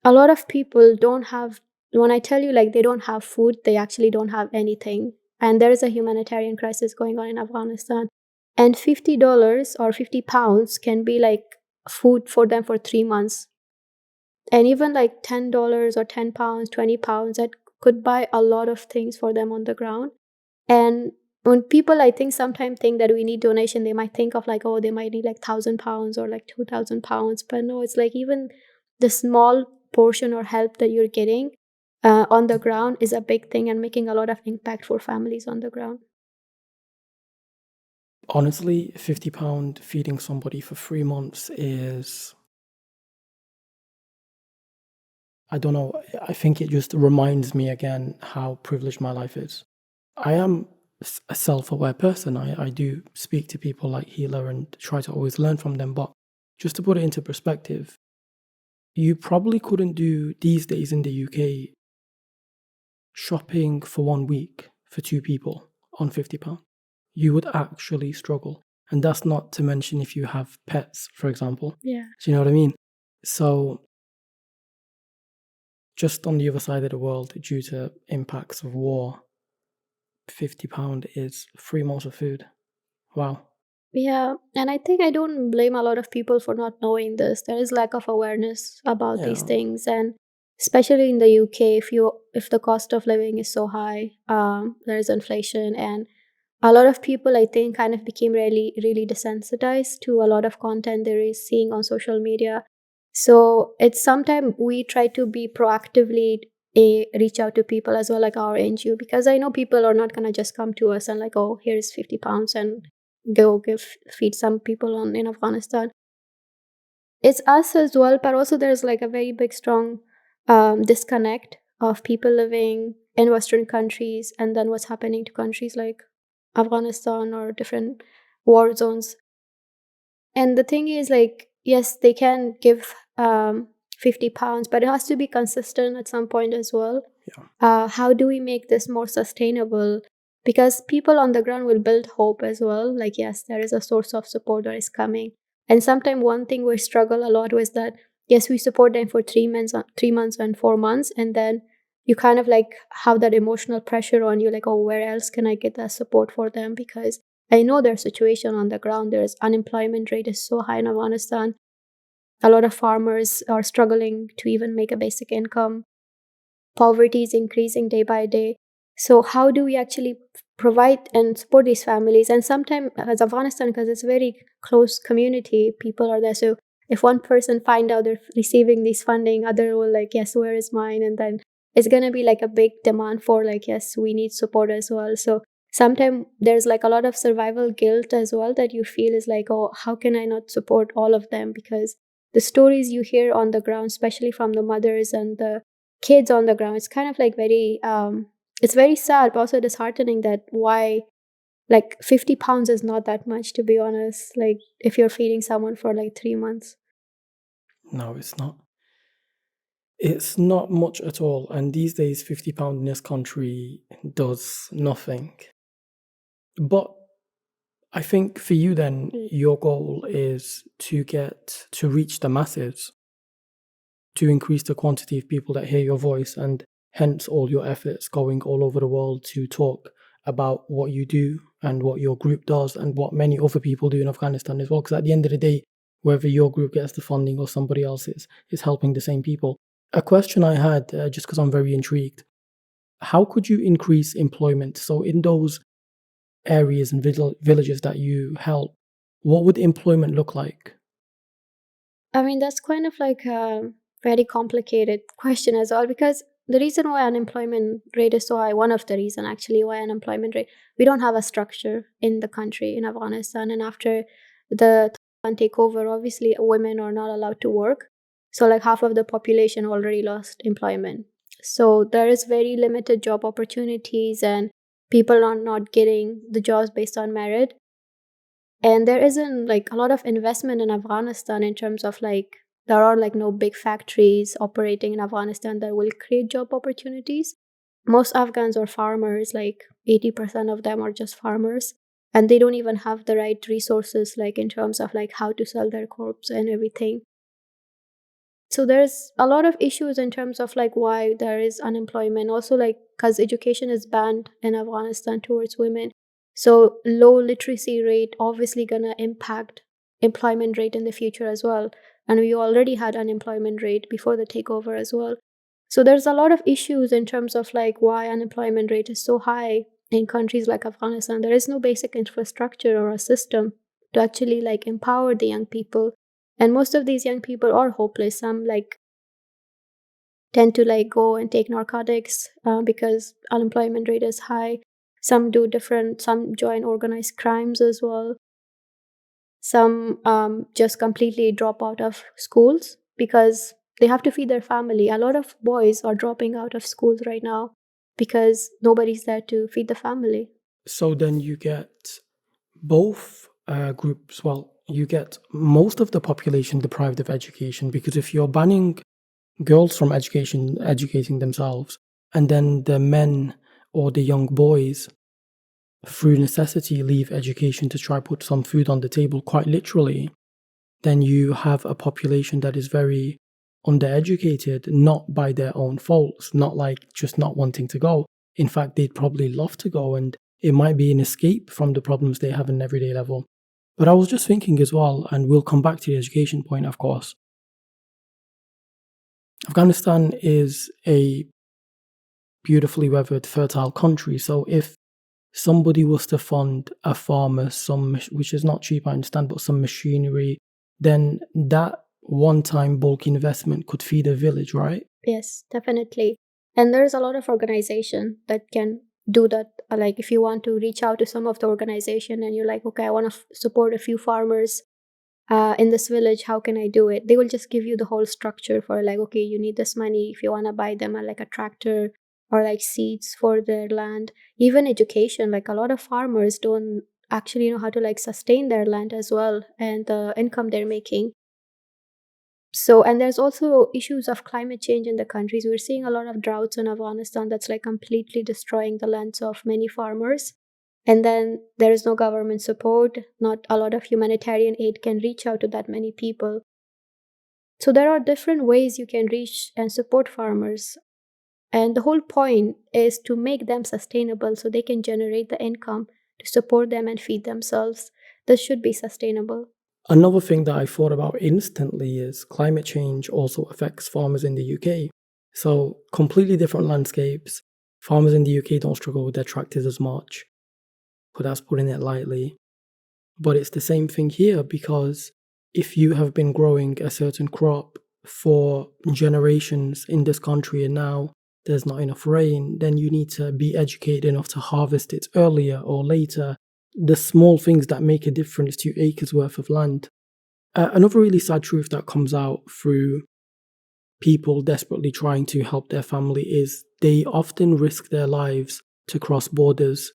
a lot of people don't have, when I tell you like they don't have food, they actually don't have anything. And there is a humanitarian crisis going on in Afghanistan. And $50 or £50 can be like food for them for 3 months. And even like $10 or £10, £20, that could buy a lot of things for them on the ground. And when people, I think, sometimes think that we need donation, they might think of like, oh, they might need like £1,000 or like £2,000. But no, it's like even the small portion or help that you're getting on the ground is a big thing and making a lot of impact for families on the ground. Honestly, £50 feeding somebody for 3 months is, I don't know, I think it just reminds me again how privileged my life is. I am a self-aware person. I do speak to people like Heela and try to always learn from them. But just to put it into perspective, you probably couldn't do these days in the UK shopping for 1 week for 2 people on £50. You would actually struggle. And that's not to mention if you have pets, for example. Yeah. Do you know what I mean? So just on the other side of the world, due to impacts of war, £50 is 3 months of food. Wow. Yeah, and I think I don't blame a lot of people for not knowing this. There is lack of awareness about these Yeah. things, and especially in the UK, if the cost of living is so high, there is inflation, and a lot of people, I think, kind of became really desensitized to a lot of content they're seeing on social media. So it's sometimes we try to be proactively reach out to people as well, like our NGO, because I know people are not gonna just come to us and like, oh, here's £50 and go feed some people in Afghanistan. It's us as well, but also there's like a very big strong disconnect of people living in Western countries and then what's happening to countries like Afghanistan or different war zones. And the thing is, like, yes, they can give £50, but it has to be consistent at some point as well. Yeah. How do we make this more sustainable? Because people on the ground will build hope as well. Like, yes, there is a source of support that is coming. And sometimes one thing we struggle a lot with that, yes, we support them for 3 months, 3 months and 4 months, and then you kind of like have that emotional pressure on you, like, oh, where else can I get that support for them? Because I know their situation on the ground. There's unemployment rate is so high in Afghanistan. A lot of farmers are struggling to even make a basic income. Poverty is increasing day by day. So how do we actually provide and support these families? And sometimes, as Afghanistan, because it's a very close community, people are there. So if one person find out they're receiving this funding, other will like, yes, where is mine? And then it's gonna be like a big demand for like, yes, we need support as well. So sometimes there's like a lot of survival guilt as well that you feel is like, oh, how can I not support all of them? Because the stories you hear on the ground, especially from the mothers and the kids on the ground, it's kind of like very it's very sad but also disheartening that why like £50 is not that much, to be honest, like if you're feeding someone for like 3 months. No, it's not. It's not much at all. And these days, £50 in this country does nothing. But I think for you, then, your goal is to reach the masses, to increase the quantity of people that hear your voice, and hence all your efforts going all over the world to talk about what you do and what your group does and what many other people do in Afghanistan as well. Because at the end of the day, whether your group gets the funding or somebody else is helping the same people. A question I had, just because I'm very intrigued, how could you increase employment? So in those areas and villages that you help, what would employment look like? I mean, that's kind of like a very complicated question as well, because the reason why unemployment rate is so high, one of the reason actually why unemployment rate, we don't have a structure in the country in Afghanistan. And after the Taliban takeover, obviously women are not allowed to work. So like half of the population already lost employment. So there is very limited job opportunities and people are not getting the jobs based on merit. And there isn't like a lot of investment in Afghanistan in terms of like there are like no big factories operating in Afghanistan that will create job opportunities. Most Afghans are farmers, like 80% of them are just farmers, and they don't even have the right resources like in terms of like how to sell their crops and everything. So there's a lot of issues in terms of like why there is unemployment. Also, like because education is banned in Afghanistan towards women, so low literacy rate obviously gonna impact employment rate in the future as well. And we already had unemployment rate before the takeover as well. So there's a lot of issues in terms of like why unemployment rate is so high in countries like Afghanistan. There is no basic infrastructure or a system to actually like empower the young people. And most of these young people are hopeless. Some like tend to like go and take narcotics because unemployment rate is high. Some do different, some join organized crimes as well. Some just completely drop out of schools because they have to feed their family. A lot of boys are dropping out of schools right now because nobody's there to feed the family. So then you get both groups. Well, you get most of the population deprived of education, because if you're banning girls from educating themselves, and then the men or the young boys through necessity leave education to try put some food on the table, quite literally, then you have a population that is very undereducated, not by their own faults, not like just not wanting to go. In fact, they'd probably love to go, and it might be an escape from the problems they have in everyday level. But I was just thinking as well, and we'll come back to the education point, of course. Afghanistan is a beautifully weathered, fertile country. So if somebody was to fund a farmer, which is not cheap, I understand, but some machinery, then that one-time bulk investment could feed a village, right? Yes, definitely. And there's a lot of organization that can do that. Like if you want to reach out to some of the organization and you're like, okay, I want to support a few farmers in this village, how can I do it? They will just give you the whole structure for like, okay, you need this money if you want to buy them like a tractor or like seeds for their land. Even education, like a lot of farmers don't actually know how to like sustain their land as well and the income they're making. So, and there's also issues of climate change in the countries. We're seeing a lot of droughts in Afghanistan that's like completely destroying the lands of many farmers. And then there is no government support, not a lot of humanitarian aid can reach out to that many people. So there are different ways you can reach and support farmers. And the whole point is to make them sustainable so they can generate the income to support them and feed themselves. This should be sustainable. Another thing that I thought about instantly is climate change also affects farmers in the UK. So completely different landscapes. Farmers in the UK don't struggle with their tractors as much, but that's putting it lightly. But it's the same thing here, because if you have been growing a certain crop for generations in this country and now there's not enough rain, then you need to be educated enough to harvest it earlier or later. The small things that make a difference to acres worth of land. Another really sad truth that comes out through people desperately trying to help their family is they often risk their lives to cross borders.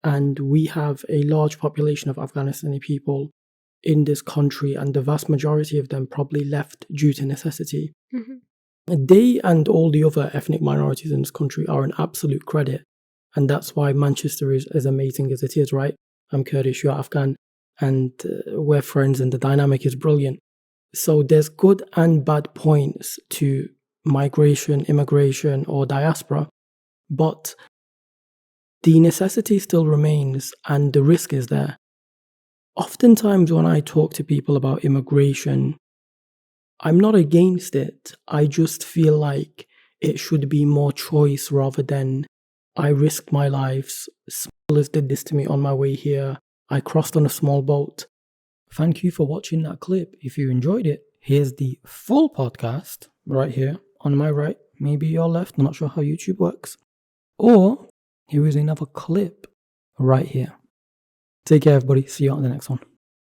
And we have a large population of Afghanistani people in this country, and the vast majority of them probably left due to necessity. Mm-hmm. They and all the other ethnic minorities in this country are an absolute credit. And that's why Manchester is as amazing as it is, right? I'm Kurdish, you're Afghan, and we're friends, and the dynamic is brilliant. So there's good and bad points to migration, immigration, or diaspora, but the necessity still remains and the risk is there. Oftentimes when I talk to people about immigration, I'm not against it. I just feel like it should be more choice rather than I risked my lives. Smugglers did this to me on my way here. I crossed on a small boat. Thank you for watching that clip. If you enjoyed it, here's the full podcast right here on my right, maybe your left. I'm not sure how YouTube works. Or here is another clip right here. Take care, everybody. See you on the next one.